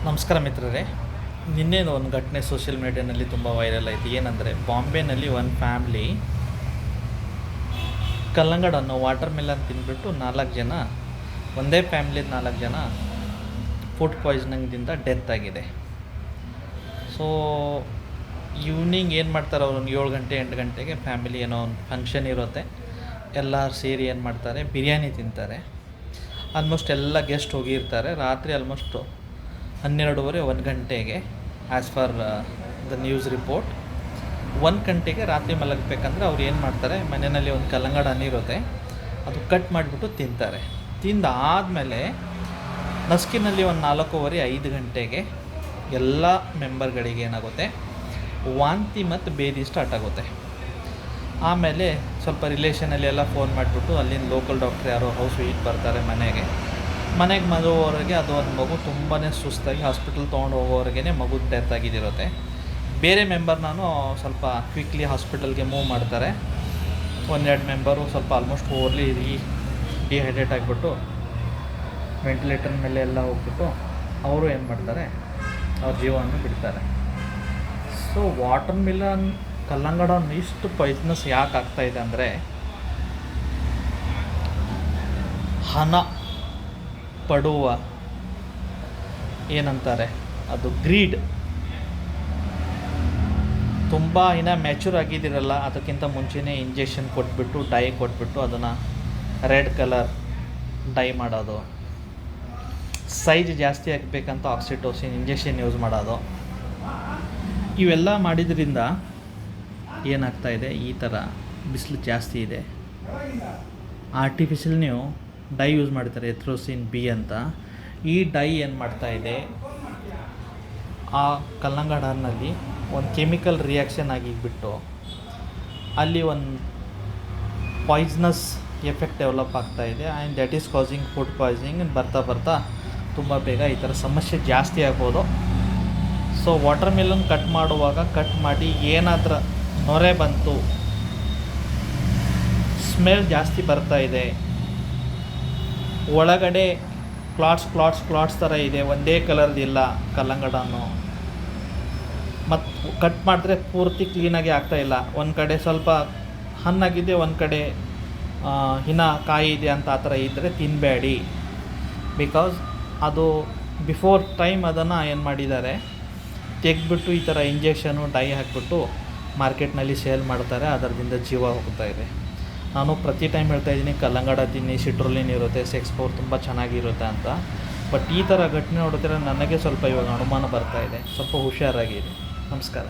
ನಮಸ್ಕಾರ ಮಿತ್ರರೇ. ನಿನ್ನೆ ಒಂದು ಘಟನೆ ಸೋಷಿಯಲ್ ಮೀಡಿಯಾನಲ್ಲಿ ತುಂಬ ವೈರಲ್ ಆಯಿತು. ಏನಂದರೆ, ಬಾಂಬೆನಲ್ಲಿ ಒಂದು ಫ್ಯಾಮ್ಲಿ ಕಲ್ಲಂಗಡನ್ನು ವಾಟರ್ ಮೆಲನ್ ತಿಂದ್ಬಿಟ್ಟು 4 ಜನ, ಒಂದೇ ಫ್ಯಾಮ್ಲಿದ 4 ಜನ ಫುಡ್ ಪಾಯ್ಸನಿಂಗ್ದಿಂದ ಡೆತ್ ಆಗಿದೆ. ಸೊ ಈವ್ನಿಂಗ್ ಏನು ಮಾಡ್ತಾರೆ, ಅವರು 7 ಗಂಟೆ 8 ಗಂಟೆಗೆ ಫ್ಯಾಮಿಲಿ ಏನೋ ಒಂದು ಫಂಕ್ಷನ್ ಇರುತ್ತೆ, ಎಲ್ಲರೂ ಸೇರಿ ಏನು ಮಾಡ್ತಾರೆ, ಬಿರಿಯಾನಿ ತಿಂತಾರೆ. ಆಲ್ಮೋಸ್ಟ್ ಎಲ್ಲ ಗೆಸ್ಟ್ ಹೋಗಿರ್ತಾರೆ. ರಾತ್ರಿ ಆಲ್ಮೋಸ್ಟ್ 12:30 1 ಗಂಟೆಗೆ, as for the news report, 1 ಗಂಟೆಗೆ ರಾತ್ರಿ ಮಲಗಬೇಕಂದ್ರೆ ಅವ್ರು ಏನು ಮಾಡ್ತಾರೆ, ಮನೆಯಲ್ಲಿ ಒಂದು ಕಲ್ಲಂಗಡ ಹಣ್ಣಿರುತ್ತೆ, ಅದು ಕಟ್ ಮಾಡಿಬಿಟ್ಟು ತಿಂತಾರೆ. ತಿಂದಾದಮೇಲೆ ನಸ್ಕಿನಲ್ಲಿ ಒಂದು 4:15 5 ಗಂಟೆಗೆ ಎಲ್ಲ ಮೆಂಬರ್ಗಳಿಗೆ ಏನಾಗುತ್ತೆ, ವಾಂತಿ ಮತ್ತು ಬೇದಿ ಸ್ಟಾರ್ಟ್ ಆಗುತ್ತೆ. ಆಮೇಲೆ ಸ್ವಲ್ಪ ರಿಲೇಷನಲ್ಲಿ ಎಲ್ಲ ಫೋನ್ ಮಾಡಿಬಿಟ್ಟು ಅಲ್ಲಿನ ಲೋಕಲ್ ಡಾಕ್ಟ್ರ್ ಯಾರೋ ಹೌಸ್ ವಿಸಿಟ್ ಬರ್ತಾರೆ ಮನೆಗೆ ಮಗುವವರೆಗೆ. ಅದು ಒಂದು ಮಗು ತುಂಬಾ ಸುಸ್ತಾಗಿ ಹಾಸ್ಪಿಟಲ್ ತೊಗೊಂಡು ಹೋಗೋವರೆಗೆ ಮಗು ಡೆತ್ ಆಗಿದ್ದಿರುತ್ತೆ. ಬೇರೆ ಮೆಂಬರ್ ನಾನು ಸ್ವಲ್ಪ ಕ್ವಿಕ್ಲಿ ಹಾಸ್ಪಿಟಲ್ಗೆ ಮೂವ್ ಮಾಡ್ತಾರೆ. 1-2 ಮೆಂಬರು ಸ್ವಲ್ಪ ಆಲ್ಮೋಸ್ಟ್ ಓವರ್ಲಿ ಡಿಹೈಡ್ರೇಟ್ ಆಗಿಬಿಟ್ಟು ವೆಂಟಿಲೇಟರ್ ಮೇಲೆ ಎಲ್ಲ ಹೋಗ್ಬಿಟ್ಟು ಅವರು ಏನು ಮಾಡ್ತಾರೆ, ಅವ್ರ ಜೀವವನ್ನು ಬಿಡ್ತಾರೆ. ಸೊ ವಾಟರ್ ಮಿಲನ್ ಕಲ್ಲಂಗಡ ಇಷ್ಟು ಪಾಯ್ಸನಸ್ ಯಾಕೆ ಆಗ್ತಾಯಿದೆ ಅಂದರೆ, ಹಣ ಪಡುವ ಏನಂತಾರೆ, ಅದು ಗ್ರೀಡ್. ತುಂಬ ಇನ್ನೂ ಮ್ಯಾಚೂರ್ ಆಗಿದ್ದಿರಲ್ಲ, ಅದಕ್ಕಿಂತ ಮುಂಚೆನೇ ಇಂಜೆಕ್ಷನ್ ಕೊಟ್ಬಿಟ್ಟು ಡೈ ಕೊಟ್ಬಿಟ್ಟು ಅದನ್ನು ರೆಡ್ ಕಲರ್ ಡೈ ಮಾಡೋದು, ಸೈಜ್ ಜಾಸ್ತಿ ಆಗಬೇಕಂತ ಆಕ್ಸಿಟೋಸಿನ್ ಇಂಜೆಕ್ಷನ್ ಯೂಸ್ ಮಾಡೋದು, ಇವೆಲ್ಲ ಮಾಡಿದ್ರಿಂದ ಏನಾಗ್ತಾಯಿದೆ, ಈ ಥರ ಬಿಸಿಲು ಜಾಸ್ತಿ ಇದೆ. ಆರ್ಟಿಫಿಷಿಯಲ್ ನೀವು ಡೈ ಯೂಸ್ ಮಾಡ್ತಾರೆ, ಎಥ್ರೋಸಿನ್ ಬಿ ಅಂತ. ಈ ಡೈ ಏನು ಮಾಡ್ತಾಯಿದೆ, ಆ ಕಲ್ಲಂಗಡ ಹಣ್ಣಲ್ಲಿ ಒಂದು ಕೆಮಿಕಲ್ ರಿಯಾಕ್ಷನ್ ಆಗಿಬಿಟ್ಟು ಅಲ್ಲಿ ಒಂದು ಪಾಯ್ಸನಸ್ ಎಫೆಕ್ಟ್ ಡೆವಲಪ್ ಆಗ್ತಾಯಿದೆ. And that is causing food poisoning. ಬರ್ತಾ ಬರ್ತಾ ತುಂಬ ಬೇಗ ಈ ಥರ ಸಮಸ್ಯೆ ಜಾಸ್ತಿ ಆಗ್ಬೋದು. ಸೊ ವಾಟರ್ ಮೆಲನ್ ಕಟ್ ಮಾಡುವಾಗ ಕಟ್ ಮಾಡಿ ಏನಾದರೂ ನೊರೆ ಬಂತು, ಸ್ಮೆಲ್ ಜಾಸ್ತಿ ಬರ್ತಾಯಿದೆ, ಒಳಗಡೆ ಕ್ಲಾಟ್ಸ್ ಥರ ಇದೆ, ಒಂದೇ ಕಲರ್ದಿಲ್ಲ ಕಲ್ಲಂಗಡನು, ಮತ್ತು ಕಟ್ ಮಾಡಿದ್ರೆ ಪೂರ್ತಿ ಕ್ಲೀನಾಗಿ ಆಗ್ತಾಯಿಲ್ಲ, ಒಂದು ಕಡೆ ಸ್ವಲ್ಪ ಹಣ್ಣಾಗಿದೆ, ಒಂದು ಕಡೆ ಇನ್ನೂ ಕಾಯಿ ಇದೆ ಅಂತ ಆ ಥರ ಇದ್ದರೆ ತಿನ್ನಬೇಡಿ. ಬಿಕಾಸ್ ಅದು ಬಿಫೋರ್ ಟೈಮ್ ಅದನ್ನು ಏನು ಮಾಡಿದ್ದಾರೆ, ತೆಗೆದ್ಬಿಟ್ಟು ಈ ಥರ ಇಂಜೆಕ್ಷನು ಡೈ ಹಾಕಿಬಿಟ್ಟು ಮಾರ್ಕೆಟ್ನಲ್ಲಿ ಸೇಲ್ ಮಾಡ್ತಾರೆ, ಅದರಿಂದ ಜೀವ ಹೋಗ್ತಾಯಿದೆ. ನಾನು ಪ್ರತಿ ಟೈಮ್ ಹೇಳ್ತಾಯಿದ್ದೀನಿ, ಕಲ್ಲಂಗಡ ತಿನ್ನಿ, ಸಿಟ್ರುಲಿನ್ ಇರುತ್ತೆ, ಸೆಕ್ಸ್ ಪವರ್ ತುಂಬ ಚೆನ್ನಾಗಿರುತ್ತೆ ಅಂತ. ಬಟ್ ಈ ಥರ ಘಟನೆ ನೋಡಿದ್ರೆ ನನಗೆ ಸ್ವಲ್ಪ ಇವಾಗ ಅನುಮಾನ ಬರ್ತಾಯಿದೆ. ಸ್ವಲ್ಪ ಹುಷಾರಾಗಿರಿ. ನಮಸ್ಕಾರ.